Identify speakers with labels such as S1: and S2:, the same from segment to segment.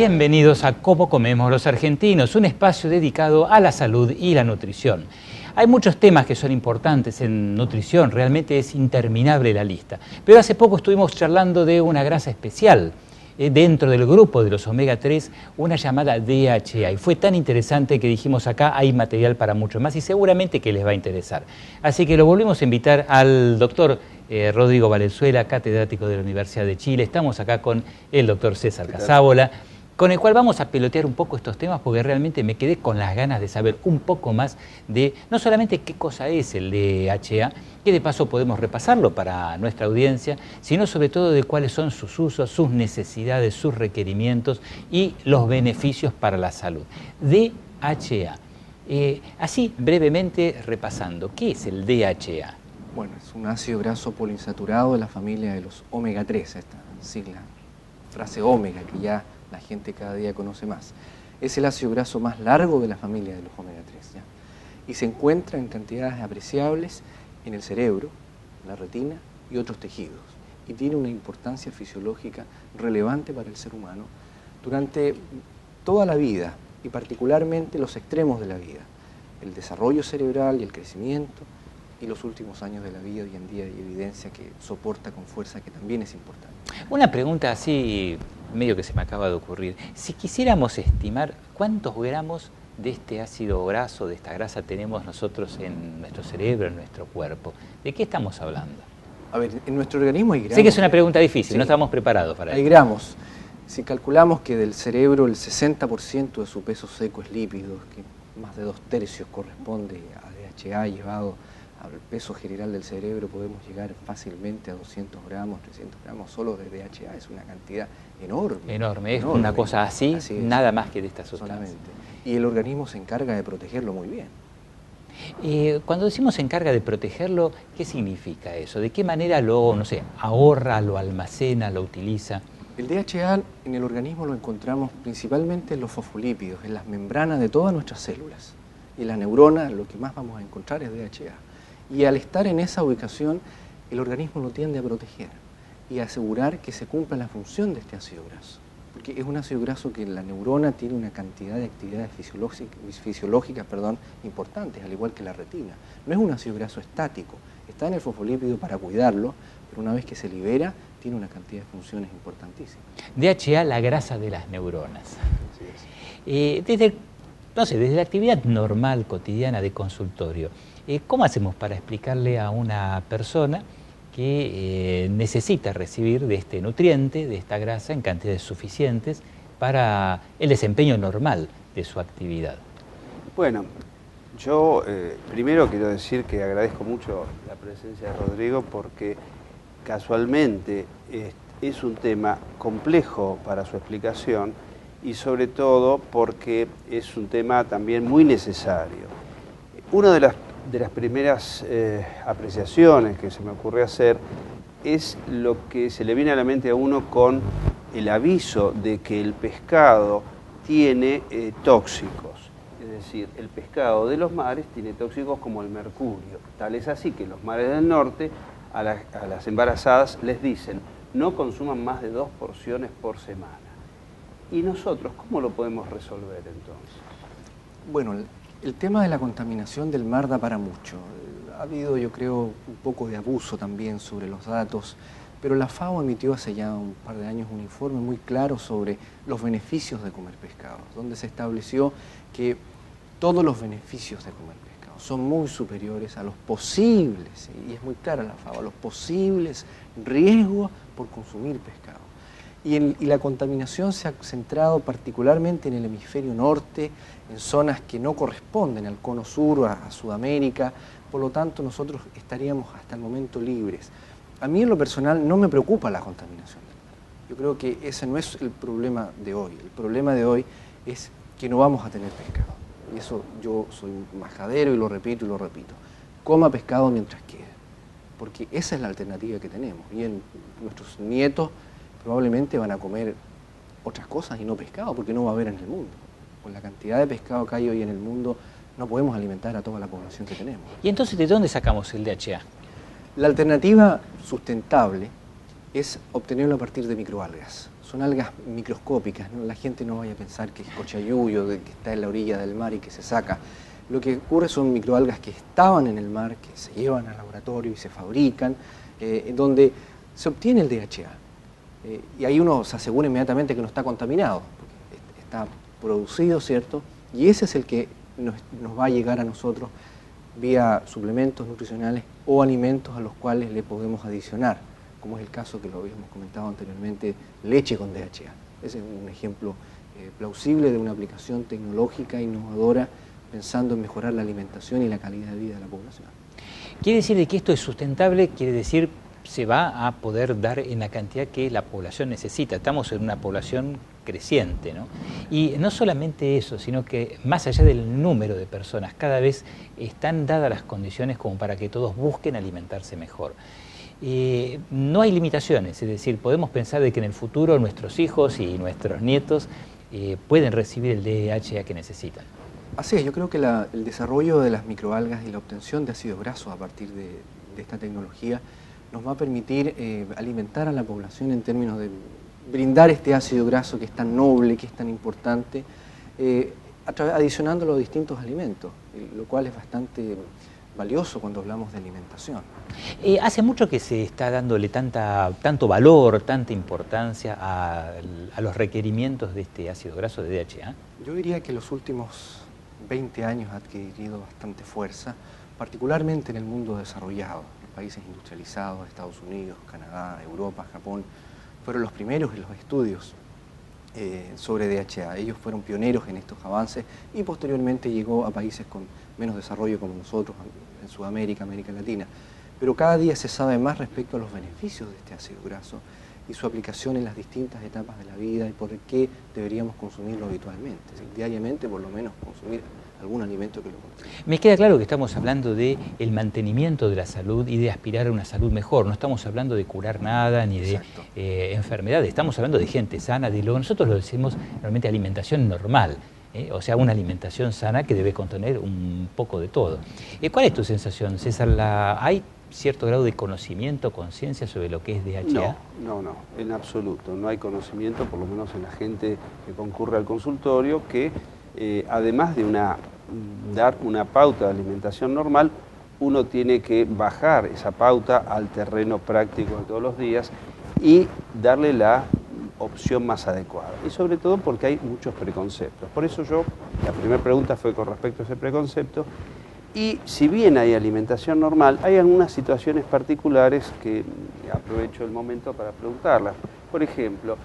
S1: Bienvenidos a Cómo Comemos los Argentinos, un espacio dedicado a la salud y la nutrición. Hay muchos temas que son importantes en nutrición, realmente es interminable la lista. Pero hace poco estuvimos charlando de una grasa especial dentro del grupo de los omega 3, una llamada DHA. Y fue tan interesante que dijimos acá hay material para mucho más y seguramente que les va a interesar. Así que lo volvemos a invitar al doctor Rodrigo Valenzuela, catedrático de la Universidad de Chile. Estamos acá con el doctor César Casávola, con el cual vamos a pelotear un poco estos temas porque realmente me quedé con las ganas de saber un poco más de no solamente qué cosa es el DHA, que de paso podemos repasarlo para nuestra audiencia, sino sobre todo de cuáles son sus usos, sus necesidades, sus requerimientos y los beneficios para la salud. DHA. Así brevemente repasando, ¿qué es el DHA?
S2: Bueno, es un ácido graso poliinsaturado de la familia de los omega 3, esta sigla, frase omega que ya la gente cada día conoce más. Es el ácido graso más largo de la familia de los omega 3, ¿ya? Y se encuentra en cantidades apreciables en el cerebro, la retina y otros tejidos. Y tiene una importancia fisiológica relevante para el ser humano durante toda la vida y particularmente los extremos de la vida. El desarrollo cerebral y el crecimiento y los últimos años de la vida. Hoy en día hay evidencia que soporta con fuerza que también es importante.
S1: Una pregunta así, medio que se me acaba de ocurrir. Si quisiéramos estimar cuántos gramos de este ácido graso, de esta grasa, tenemos nosotros en nuestro cerebro, en nuestro cuerpo, ¿de qué estamos hablando?
S2: A ver, en nuestro organismo hay gramos.
S1: Sé que es una pregunta difícil,
S2: sí,
S1: no estamos preparados para
S2: hay
S1: eso.
S2: gramos. Si calculamos que del cerebro el 60% de su peso seco es lípidos, que más de 2/3 corresponde a DHA llevado al peso general del cerebro, podemos llegar fácilmente a 200 gramos, 300 gramos solo de DHA. Es una cantidad enorme.
S1: Enorme, es una cosa así nada más que de esta sustancia.
S2: Solamente. Y el organismo se encarga de protegerlo muy bien.
S1: Cuando decimos se encarga de protegerlo, ¿qué significa eso? ¿De qué manera lo, no sé, ahorra, lo almacena, lo utiliza?
S2: El DHA en el organismo lo encontramos principalmente en los fosfolípidos, en las membranas de todas nuestras células. Y en la neurona lo que más vamos a encontrar es DHA. Y al estar en esa ubicación, el organismo lo tiende a proteger y a asegurar que se cumpla la función de este ácido graso. Porque es un ácido graso que en la neurona tiene una cantidad de actividades fisiológicas importantes, al igual que la retina. No es un ácido graso estático, está en el fosfolípido para cuidarlo, pero una vez que se libera, tiene una cantidad de funciones importantísimas.
S1: DHA, la grasa de las neuronas. Desde la actividad normal, cotidiana de consultorio, ¿cómo hacemos para explicarle a una persona que necesita recibir de este nutriente, de esta grasa, en cantidades suficientes para el desempeño normal de su actividad?
S3: Bueno, yo primero quiero decir que agradezco mucho la presencia de Rodrigo porque casualmente es un tema complejo para su explicación y sobre todo porque es un tema también muy necesario. Una de las primeras apreciaciones que se me ocurre hacer es lo que se le viene a la mente a uno con el aviso de que el pescado tiene tóxicos. Es decir, el pescado de los mares tiene tóxicos como el mercurio. Tal es así que los mares del norte a las embarazadas les dicen no consuman más de 2 porciones por semana. ¿Y nosotros cómo lo podemos resolver entonces?
S2: Bueno, el tema de la contaminación del mar da para mucho. Ha habido, yo creo, un poco de abuso también sobre los datos, pero la FAO emitió hace ya un par de años un informe muy claro sobre los beneficios de comer pescado, donde se estableció que todos los beneficios de comer pescado son muy superiores a los posibles, y es muy clara la FAO, a los posibles riesgos por consumir pescado. Y la contaminación se ha centrado particularmente en el hemisferio norte, en zonas que no corresponden al cono sur, a Sudamérica, por lo tanto nosotros estaríamos hasta el momento libres. A mí en lo personal no me preocupa la contaminación del mar. Yo creo que ese no es el problema de hoy. El problema de hoy es que no vamos a tener pescado. Y eso yo soy majadero y lo repito y lo repito. Coma pescado mientras quede, porque esa es la alternativa que tenemos. Y nuestros nietos probablemente van a comer otras cosas y no pescado, porque no va a haber en el mundo. Con la cantidad de pescado que hay hoy en el mundo, no podemos alimentar a toda la población que tenemos.
S1: ¿Y entonces de dónde sacamos el DHA?
S2: La alternativa sustentable es obtenerlo a partir de microalgas. Son algas microscópicas, ¿no? La gente no vaya a pensar que es cochayuyo, que está en la orilla del mar y que se saca. Lo que ocurre son microalgas que estaban en el mar, que se llevan al laboratorio y se fabrican, donde se obtiene el DHA. Y ahí uno se asegura inmediatamente que no está contaminado, porque está producido, ¿cierto? Y ese es el que nos va a llegar a nosotros vía suplementos nutricionales o alimentos a los cuales le podemos adicionar, como es el caso que lo habíamos comentado anteriormente, leche con DHA. Ese es un ejemplo plausible de una aplicación tecnológica innovadora pensando en mejorar la alimentación y la calidad de vida de la población.
S1: ¿Quiere decir de que esto es sustentable? Quiere decir se va a poder dar en la cantidad que la población necesita. Estamos en una población creciente, ¿no? Y no solamente eso, sino que más allá del número de personas, cada vez están dadas las condiciones como para que todos busquen alimentarse mejor. No hay limitaciones, es decir, podemos pensar de que en el futuro nuestros hijos y nuestros nietos pueden recibir el DHA que necesitan.
S2: Así es, yo creo que el desarrollo de las microalgas y la obtención de ácidos grasos a partir de esta tecnología nos va a permitir alimentar a la población en términos de brindar este ácido graso que es tan noble, que es tan importante, adicionándolo a distintos alimentos, lo cual es bastante valioso cuando hablamos de alimentación.
S1: Hace mucho que se está dándole tanto valor, tanta importancia a los requerimientos de este ácido graso de DHA.
S2: Yo diría que los últimos 20 años ha adquirido bastante fuerza, particularmente en el mundo desarrollado. Los países industrializados, Estados Unidos, Canadá, Europa, Japón, fueron los primeros en los estudios sobre DHA. Ellos fueron pioneros en estos avances y posteriormente llegó a países con menos desarrollo como nosotros, en Sudamérica, América Latina. Pero cada día se sabe más respecto a los beneficios de este ácido graso y su aplicación en las distintas etapas de la vida y por qué deberíamos consumirlo habitualmente, es decir, diariamente por lo menos consumir algún alimento que lo contenga.
S1: Me queda claro que estamos hablando del mantenimiento de la salud y de aspirar a una salud mejor. No estamos hablando de curar nada ni de enfermedades, estamos hablando de gente sana, de lo que nosotros lo decimos realmente alimentación normal. O sea, una alimentación sana que debe contener un poco de todo. ¿Cuál es tu sensación, César? ¿Hay cierto grado de conocimiento, conciencia sobre lo que es DHA?
S3: No, en absoluto. No hay conocimiento, por lo menos en la gente que concurre al consultorio, que además de dar una pauta de alimentación normal, uno tiene que bajar esa pauta al terreno práctico de todos los días y darle la opción más adecuada. Y sobre todo porque hay muchos preconceptos. Por eso la primera pregunta fue con respecto a ese preconcepto. Y si bien hay alimentación normal, hay algunas situaciones particulares que aprovecho el momento para preguntarlas. Por ejemplo,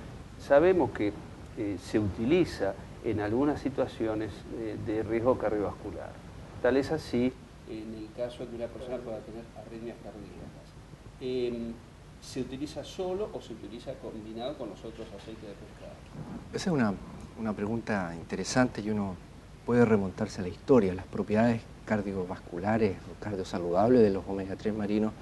S3: sabemos que se utiliza en algunas situaciones de riesgo cardiovascular. Tal es así en el caso de que una persona pueda tener arritmias cardíacas. ¿Se utiliza solo o se utiliza combinado con los otros aceites de pescado?
S2: Esa es una pregunta interesante y uno puede remontarse a la historia. Las propiedades cardiovasculares o cardiosaludables de los omega 3 marinos,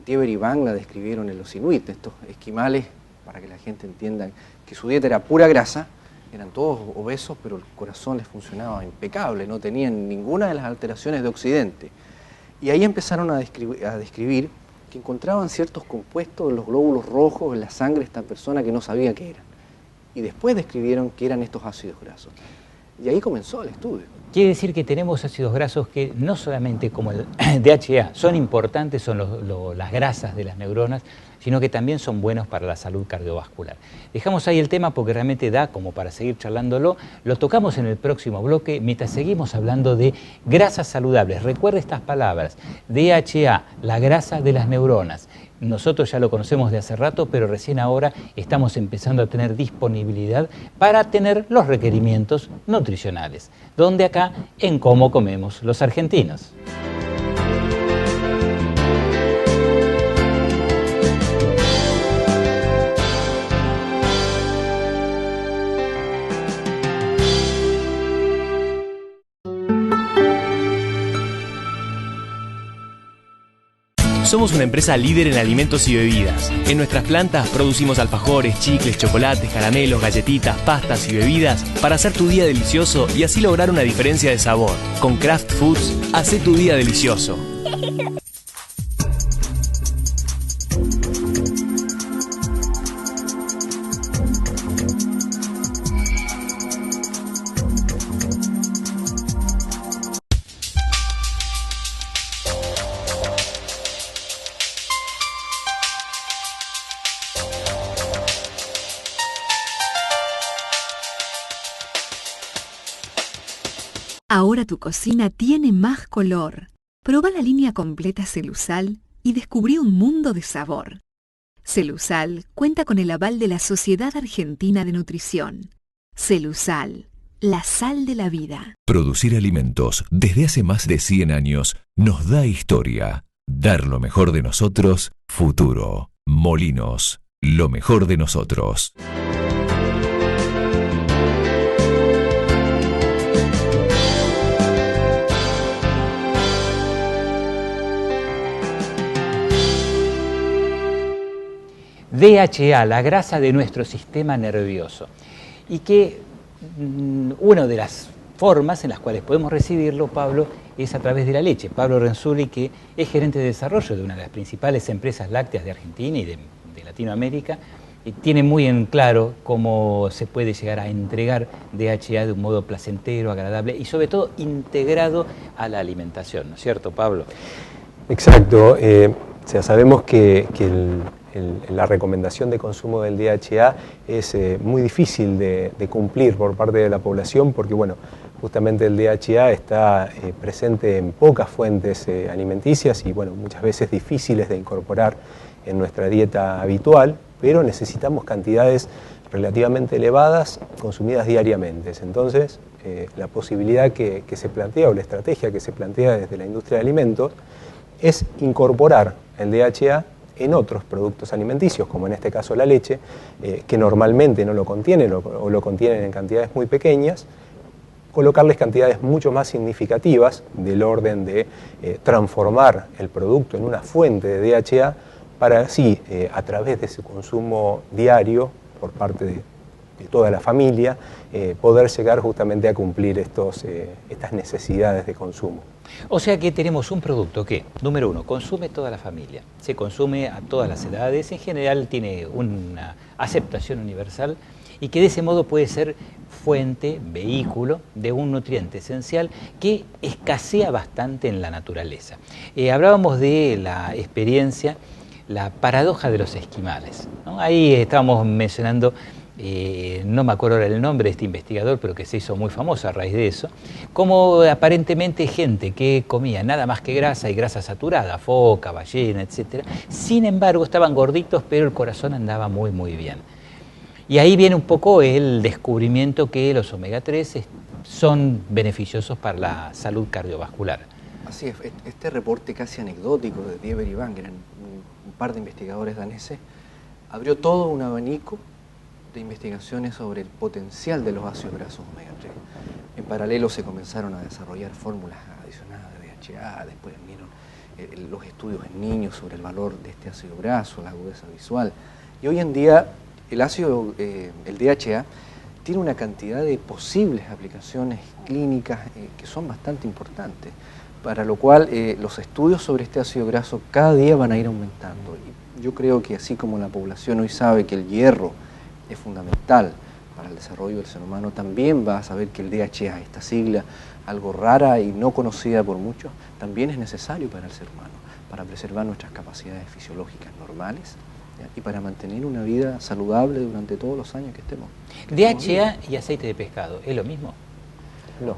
S2: Dieber y Bang la describieron en los inuit, estos esquimales, para que la gente entienda que su dieta era pura grasa, eran todos obesos, pero el corazón les funcionaba impecable, no tenían ninguna de las alteraciones de Occidente. Y ahí empezaron a describir que encontraban ciertos compuestos en los glóbulos rojos, en la sangre de esta persona que no sabía qué eran. Y después describieron que eran estos ácidos grasos. Y ahí comenzó el estudio.
S1: Quiere decir que tenemos ácidos grasos que no solamente como el DHA son importantes, son las grasas de las neuronas, sino que también son buenos para la salud cardiovascular. Dejamos ahí el tema porque realmente da como para seguir charlándolo. Lo tocamos en el próximo bloque mientras seguimos hablando de grasas saludables. Recuerde estas palabras: DHA, la grasa de las neuronas. Nosotros ya lo conocemos de hace rato, pero recién ahora estamos empezando a tener disponibilidad para tener los requerimientos nutricionales. Donde acá, en Cómo Comemos los Argentinos.
S4: Somos una empresa líder en alimentos y bebidas. En nuestras plantas producimos alfajores, chicles, chocolates, caramelos, galletitas, pastas y bebidas para hacer tu día delicioso y así lograr una diferencia de sabor. Con Kraft Foods, hacé tu día delicioso.
S5: ahora tu cocina tiene más color. Probá la línea completa Celusal y descubrí un mundo de sabor. Celusal cuenta con el aval de la Sociedad Argentina de Nutrición. Celusal, la sal de la vida.
S6: Producir alimentos desde hace más de 100 años nos da historia. Dar lo mejor de nosotros, futuro. Molinos, lo mejor de nosotros.
S1: DHA, la grasa de nuestro sistema nervioso, y que una de las formas en las cuales podemos recibirlo, Pablo, es a través de la leche. Pablo Renzulli, que es gerente de desarrollo de una de las principales empresas lácteas de Argentina y de Latinoamérica, y tiene muy en claro cómo se puede llegar a entregar DHA de un modo placentero, agradable y sobre todo integrado a la alimentación, ¿no es cierto, Pablo?
S7: Exacto. Sabemos que la recomendación de consumo del DHA es muy difícil de cumplir por parte de la población porque, bueno, justamente el DHA está presente en pocas fuentes alimenticias y, bueno, muchas veces difíciles de incorporar en nuestra dieta habitual, pero necesitamos cantidades relativamente elevadas consumidas diariamente. Entonces, la posibilidad que se plantea o la estrategia que se plantea desde la industria de alimentos es incorporar el DHA en otros productos alimenticios, como en este caso la leche, que normalmente no lo contienen o lo contienen en cantidades muy pequeñas, colocarles cantidades mucho más significativas del orden de transformar el producto en una fuente de DHA para así, a través de ese consumo diario por parte de toda la familia, poder llegar justamente a cumplir estas necesidades de consumo.
S1: O sea que tenemos un producto que, número uno, consume toda la familia, se consume a todas las edades, en general tiene una aceptación universal y que de ese modo puede ser fuente, vehículo de un nutriente esencial que escasea bastante en la naturaleza. Hablábamos de la experiencia, la paradoja de los esquimales, ¿no? Ahí estábamos mencionando, no me acuerdo ahora el nombre de este investigador, pero que se hizo muy famoso a raíz de eso, como aparentemente gente que comía nada más que grasa y grasa saturada, foca, ballena, etc. Sin embargo, estaban gorditos, pero el corazón andaba muy, muy bien. Y ahí viene un poco el descubrimiento que los omega 3 son beneficiosos para la salud cardiovascular.
S2: Así es, este reporte casi anecdótico de Dieber y Van, que eran un par de investigadores daneses, abrió todo un abanico de investigaciones sobre el potencial de los ácidos grasos omega 3. En paralelo se comenzaron a desarrollar fórmulas adicionadas de DHA, después vinieron los estudios en niños sobre el valor de este ácido graso, la agudeza visual. Y hoy en día el DHA tiene una cantidad de posibles aplicaciones clínicas que son bastante importantes, para lo cual los estudios sobre este ácido graso cada día van a ir aumentando. Y yo creo que así como la población hoy sabe que el hierro es fundamental para el desarrollo del ser humano, también va a saber que el DHA, esta sigla, algo rara y no conocida por muchos, también es necesario para el ser humano, para preservar nuestras capacidades fisiológicas normales, ¿ya? Y para mantener una vida saludable durante todos los años que estemos.
S1: DHA y aceite de pescado, ¿es lo mismo?
S7: No,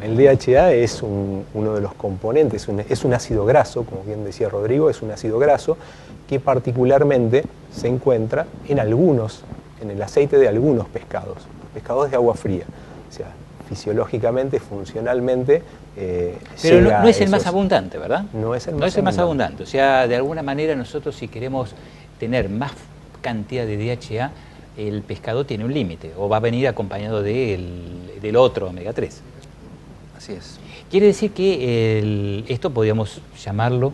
S7: el DHA es uno de los componentes, es un ácido graso, como bien decía Rodrigo, es un ácido graso que particularmente se encuentra en el aceite de algunos pescados de agua fría. O sea, fisiológicamente, funcionalmente,
S1: pero no es el más abundante, ¿verdad?
S7: No es el
S1: más abundante. O sea, de alguna manera nosotros, si queremos tener más cantidad de DHA, el pescado tiene un límite, o va a venir acompañado del otro omega 3.
S2: Así es.
S1: Quiere decir que esto podríamos llamarlo,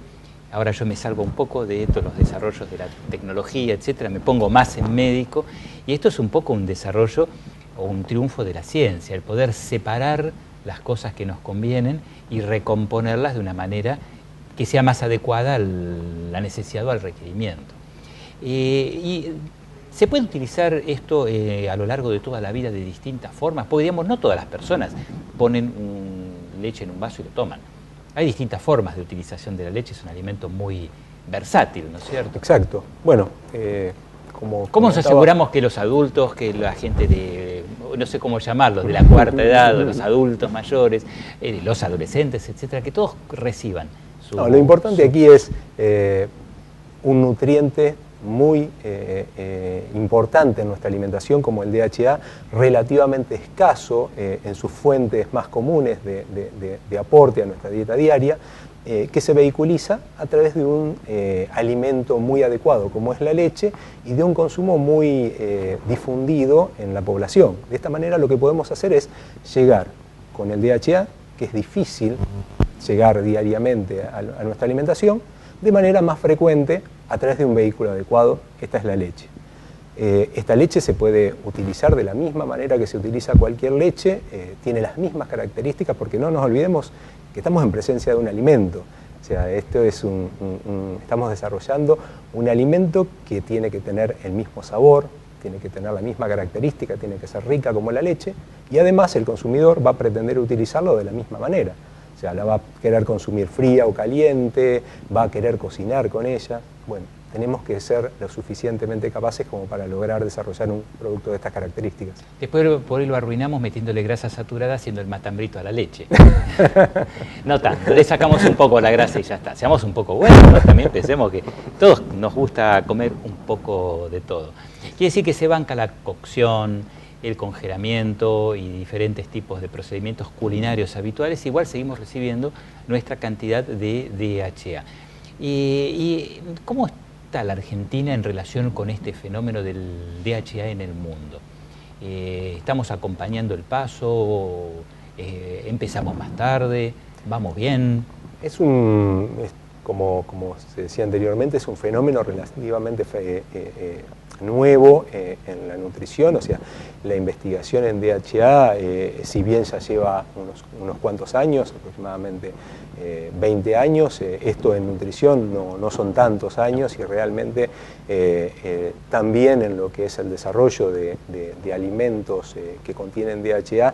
S1: ahora yo me salgo un poco de todos los desarrollos de la tecnología, etcétera, me pongo más en médico, y esto es un poco un desarrollo o un triunfo de la ciencia, el poder separar las cosas que nos convienen y recomponerlas de una manera que sea más adecuada a la necesidad o al requerimiento. Y se puede utilizar esto a lo largo de toda la vida de distintas formas, porque digamos, no todas las personas ponen leche en un vaso y lo toman. Hay distintas formas de utilización de la leche, es un alimento muy versátil, ¿no es cierto?
S7: Exacto. Bueno,
S1: ¿Cómo nos aseguramos que los adultos, que la gente no sé cómo llamarlos, de la cuarta edad, de los adultos mayores, los adolescentes, etcétera, que todos reciban
S7: lo importante aquí es un nutriente muy importante en nuestra alimentación, como el DHA, relativamente escaso en sus fuentes más comunes de aporte a nuestra dieta diaria, que se vehiculiza a través de un alimento muy adecuado, como es la leche, y de un consumo muy difundido en la población. De esta manera lo que podemos hacer es llegar con el DHA, que es difícil llegar diariamente a nuestra alimentación, de manera más frecuente a través de un vehículo adecuado. Esta es la leche. Esta leche se puede utilizar de la misma manera que se utiliza cualquier leche, tiene las mismas características, porque no nos olvidemos que estamos en presencia de un alimento. O sea, esto es estamos desarrollando un alimento que tiene que tener el mismo sabor, tiene que tener la misma característica, tiene que ser rica como la leche, y además el consumidor va a pretender utilizarlo de la misma manera. O sea, la va a querer consumir fría o caliente, va a querer cocinar con ella. Bueno, tenemos que ser lo suficientemente capaces como para lograr desarrollar un producto de estas características.
S1: Después por ahí lo arruinamos metiéndole grasa saturada, haciendo el matambrito a la leche. No tanto, le sacamos un poco la grasa y ya está. Seamos un poco buenos, ¿no? También pensemos que todos nos gusta comer un poco de todo. Quiere decir que se banca la cocción, el congelamiento y diferentes tipos de procedimientos culinarios habituales. Igual seguimos recibiendo nuestra cantidad de DHA. ¿Y cómo está la Argentina en relación con este fenómeno del DHA en el mundo? ¿Estamos acompañando el paso? ¿Empezamos más tarde? ¿Vamos bien?
S7: Como se decía anteriormente, es un fenómeno relativamente nuevo en la nutrición. O sea, la investigación en DHA, si bien ya lleva unos cuantos años, aproximadamente 20 años, esto en nutrición no son tantos años, y realmente también en lo que es el desarrollo de alimentos que contienen DHA,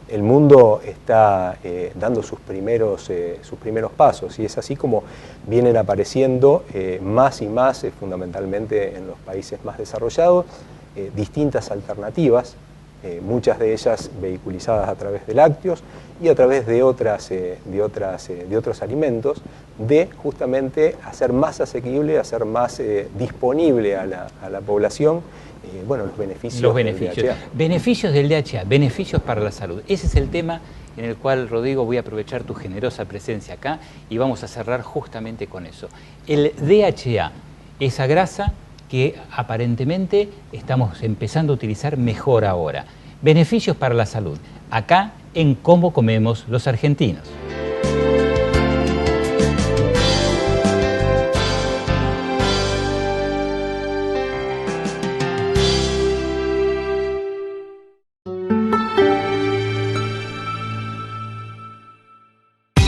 S7: el mundo está dando sus primeros pasos, y es así como vienen apareciendo más y más, fundamentalmente en los países más desarrollados, distintas alternativas, muchas de ellas vehiculizadas a través de lácteos y a través de otros alimentos, de justamente hacer más asequible, hacer más disponible a la población los beneficios del DHA.
S1: Beneficios del DHA, beneficios para la salud. Ese es el tema en el cual, Rodrigo, voy a aprovechar tu generosa presencia acá y vamos a cerrar justamente con eso. El DHA, esa grasa que aparentemente estamos empezando a utilizar mejor ahora. Beneficios para la salud, acá en Cómo Comemos los Argentinos.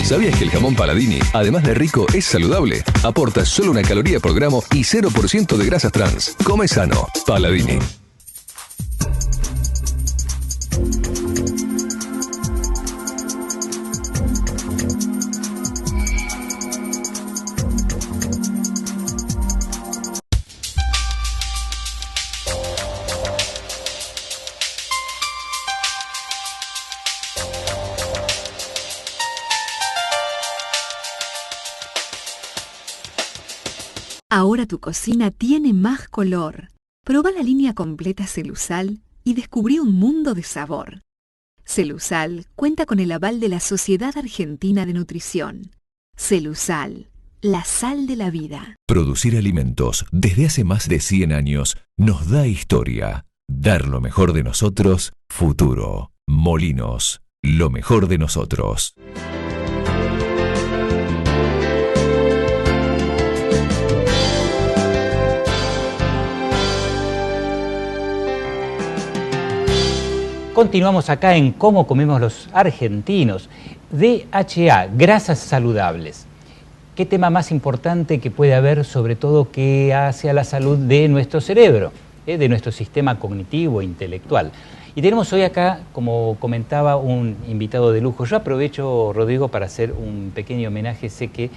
S6: ¿Sabías que el jamón Paladini, además de rico, es saludable? Aporta solo 1 caloría por gramo y 0% de grasas trans. Come sano. Paladini.
S5: Ahora tu cocina tiene más color. Proba la línea completa Celusal y descubrí un mundo de sabor. Celusal cuenta con el aval de la Sociedad Argentina de Nutrición. Celusal, la sal de la vida.
S6: Producir alimentos desde hace más de 100 años nos da historia. Dar lo mejor de nosotros, futuro. Molinos, lo mejor de nosotros.
S1: Continuamos acá en Cómo Comemos los Argentinos. DHA, grasas saludables. ¿Qué tema más importante que puede haber, sobre todo que hace a la salud de nuestro cerebro, de nuestro sistema cognitivo e intelectual? Y tenemos hoy acá, como comentaba, un invitado de lujo. Yo aprovecho, Rodrigo, para hacer un pequeño homenaje. Sé que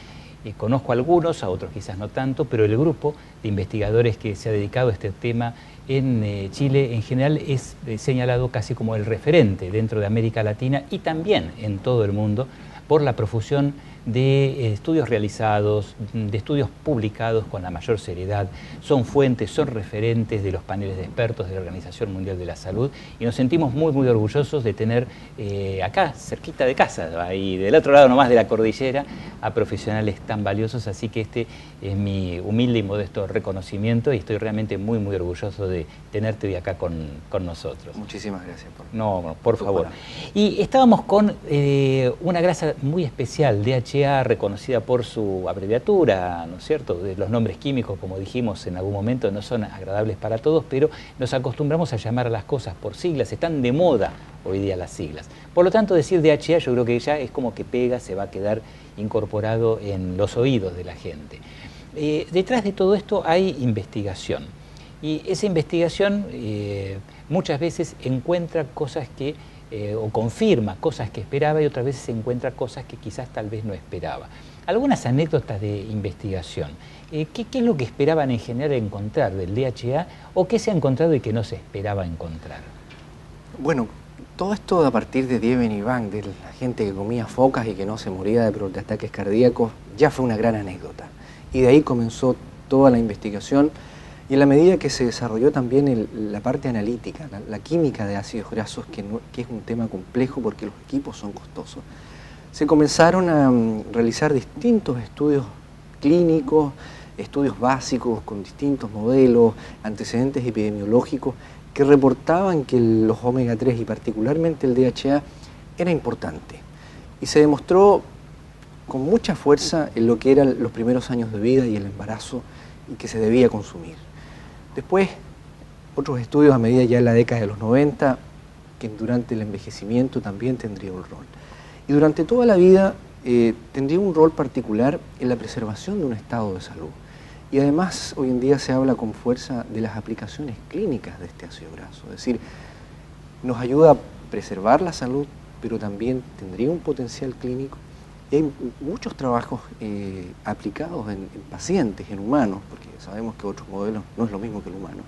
S1: Conozco a algunos, a otros quizás no tanto, pero el grupo de investigadores que se ha dedicado a este tema en Chile en general es señalado casi como el referente dentro de América Latina y también en todo el mundo por la profusión de estudios realizados, de estudios publicados con la mayor seriedad. Son fuentes, son referentes de los paneles de expertos de la Organización Mundial de la Salud y nos sentimos muy, muy orgullosos de tener acá, cerquita de casa, ahí del otro lado nomás de la cordillera, a profesionales tan valiosos. Así que este es mi humilde y modesto reconocimiento y estoy realmente muy, muy orgulloso de tenerte hoy acá con nosotros.
S2: Muchísimas gracias.
S1: No, por favor. Y estábamos con una grasa muy especial, DHA, reconocida por su abreviatura, ¿no es cierto? De los nombres químicos, como dijimos en algún momento, no son agradables para todos, pero nos acostumbramos a llamar a las cosas por siglas, están de moda hoy día las siglas. Por lo tanto, decir DHA yo creo que ya es como que pega, se va a quedar incorporado en los oídos de la gente. Detrás de todo esto hay investigación, y esa investigación muchas veces encuentra cosas que o confirma cosas que esperaba y otras veces se encuentra cosas que quizás tal vez no esperaba. Algunas anécdotas de investigación. ¿Qué es lo que esperaban en general encontrar del DHA o qué se ha encontrado y que no se esperaba encontrar?
S2: Bueno, todo esto a partir de Dieven y Van, de la gente que comía focas y que no se moría de ataques cardíacos, ya fue una gran anécdota. Y de ahí comenzó toda la investigación. Y en la medida que se desarrolló también la parte analítica, la química de ácidos grasos, que es un tema complejo porque los equipos son costosos, se comenzaron a realizar distintos estudios clínicos, estudios básicos con distintos modelos, antecedentes epidemiológicos, que reportaban que los omega 3 y particularmente el DHA era importante. Y se demostró con mucha fuerza en lo que eran los primeros años de vida y el embarazo y que se debía consumir. Después, otros estudios a medida ya en la década de los 90, que durante el envejecimiento también tendría un rol. Y durante toda la vida tendría un rol particular en la preservación de un estado de salud. Y además, hoy en día se habla con fuerza de las aplicaciones clínicas de este ácido graso. Es decir, nos ayuda a preservar la salud, pero también tendría un potencial clínico. Y hay muchos trabajos aplicados en pacientes, en humanos, porque sabemos que otros modelos no es lo mismo que el humano,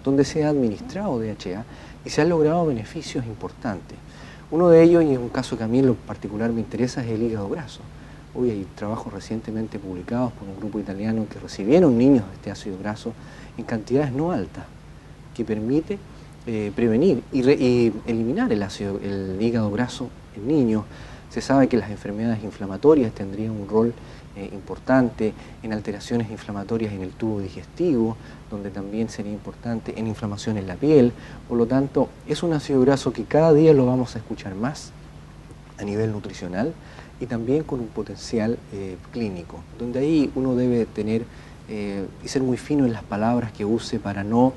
S2: donde se ha administrado DHA y se han logrado beneficios importantes. Uno de ellos, y es un caso que a mí en lo particular me interesa, es el hígado graso. Hoy hay trabajos recientemente publicados por un grupo italiano que recibieron niños de este ácido graso en cantidades no altas, que permite prevenir y eliminar el hígado graso en niños. Se sabe que las enfermedades inflamatorias tendrían un rol importante en alteraciones inflamatorias en el tubo digestivo, donde también sería importante en inflamación en la piel. Por lo tanto, es un ácido graso que cada día lo vamos a escuchar más a nivel nutricional y también con un potencial clínico, donde ahí uno debe tener y ser muy fino en las palabras que use para no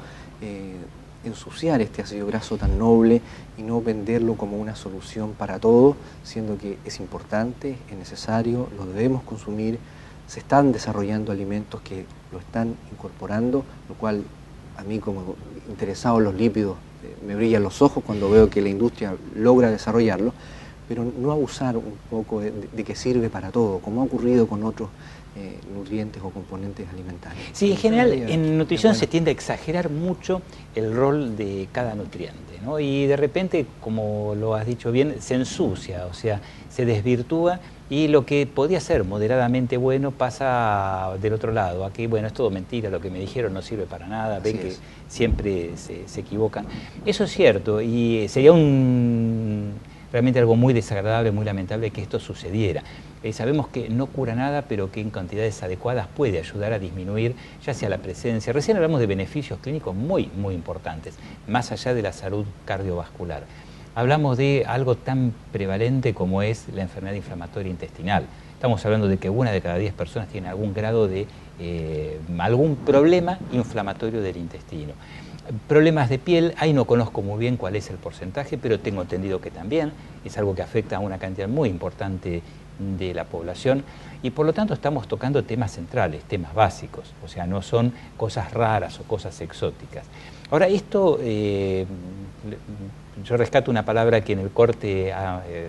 S2: ensuciar este ácido graso tan noble y no venderlo como una solución para todo, siendo que es importante, es necesario, lo debemos consumir. Se están desarrollando alimentos que lo están incorporando, lo cual a mí como interesado en los lípidos me brillan los ojos cuando veo que la industria logra desarrollarlo, pero no abusar un poco de que sirve para todo, como ha ocurrido con otros nutrientes o componentes alimentarios.
S1: Sí, en general en nutrición se tiende a exagerar mucho el rol de cada nutriente, ¿no? Y de repente, como lo has dicho bien, se ensucia, o sea, se desvirtúa y lo que podía ser moderadamente bueno pasa del otro lado. Aquí, bueno, es todo mentira, lo que me dijeron no sirve para nada, ven que siempre se equivocan. Eso es cierto y sería realmente algo muy desagradable, muy lamentable que esto sucediera. Sabemos que no cura nada, pero que en cantidades adecuadas puede ayudar a disminuir ya sea la presencia. Recién hablamos de beneficios clínicos muy, muy importantes, más allá de la salud cardiovascular. Hablamos de algo tan prevalente como es la enfermedad inflamatoria intestinal. Estamos hablando de que 1 de cada 10 personas tiene algún grado de algún problema inflamatorio del intestino. Problemas de piel, ahí no conozco muy bien cuál es el porcentaje, pero tengo entendido que también es algo que afecta a una cantidad muy importante de la población y por lo tanto estamos tocando temas centrales, temas básicos, o sea, no son cosas raras o cosas exóticas. Ahora, esto, yo rescato una palabra que en el corte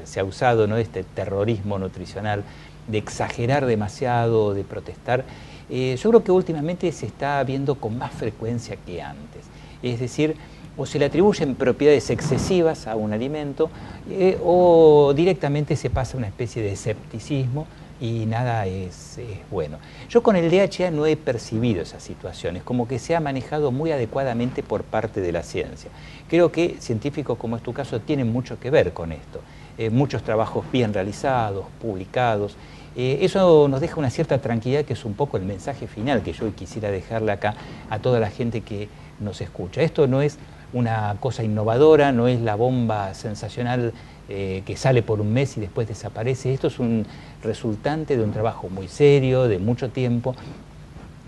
S1: se ha usado, ¿no? Este terrorismo nutricional, de exagerar demasiado, de protestar. Yo creo que últimamente se está viendo con más frecuencia que antes. Es decir, o se le atribuyen propiedades excesivas a un alimento o directamente se pasa una especie de escepticismo y nada es bueno. Yo con el DHA no he percibido esas situaciones, como que se ha manejado muy adecuadamente por parte de la ciencia. Creo que científicos como es tu caso tienen mucho que ver con esto. Muchos trabajos bien realizados, publicados. Eso nos deja una cierta tranquilidad, que es un poco el mensaje final que yo quisiera dejarle acá a toda la gente que nos escucha. Esto no es una cosa innovadora, no es la bomba sensacional que sale por un mes y después desaparece. Esto es un resultante de un trabajo muy serio, de mucho tiempo,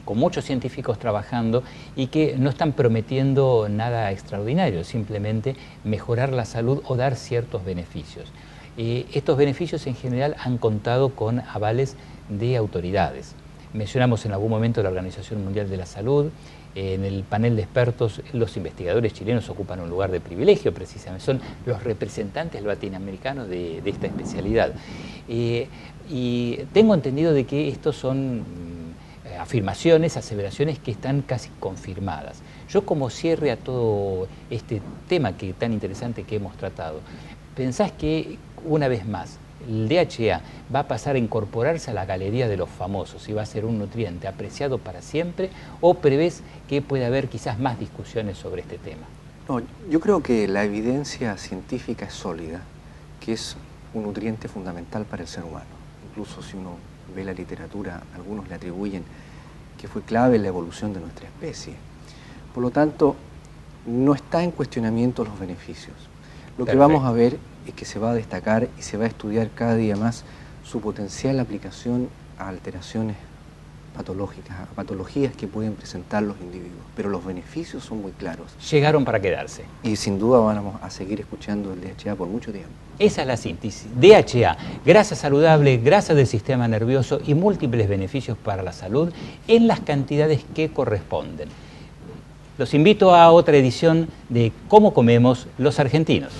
S1: con muchos científicos trabajando y que no están prometiendo nada extraordinario, simplemente mejorar la salud o dar ciertos beneficios. Estos beneficios en general han contado con avales de autoridades. Mencionamos en algún momento la Organización Mundial de la Salud. En el panel de expertos, los investigadores chilenos ocupan un lugar de privilegio, precisamente. Son los representantes latinoamericanos de esta especialidad. Y tengo entendido de que estos son afirmaciones, aseveraciones que están casi confirmadas. Yo, como cierre a todo este tema tan interesante que hemos tratado, ¿pensás que una vez más el DHA va a pasar a incorporarse a la galería de los famosos y va a ser un nutriente apreciado para siempre, o prevés que puede haber quizás más discusiones sobre este tema?
S2: No, yo creo que la evidencia científica es sólida, que es un nutriente fundamental para el ser humano. Incluso si uno ve la literatura, algunos le atribuyen que fue clave en la evolución de nuestra especie. Por lo tanto, no está en cuestionamiento los beneficios. Lo que vamos a ver es que se va a destacar y se va a estudiar cada día más su potencial aplicación a alteraciones patológicas, a patologías que pueden presentar los individuos. Pero los beneficios son muy claros.
S1: Llegaron para quedarse.
S2: Y sin duda vamos a seguir escuchando el DHA por mucho tiempo.
S1: Esa es la síntesis. DHA, grasa saludable, grasa del sistema nervioso y múltiples beneficios para la salud en las cantidades que corresponden. Los invito a otra edición de Cómo comemos los argentinos.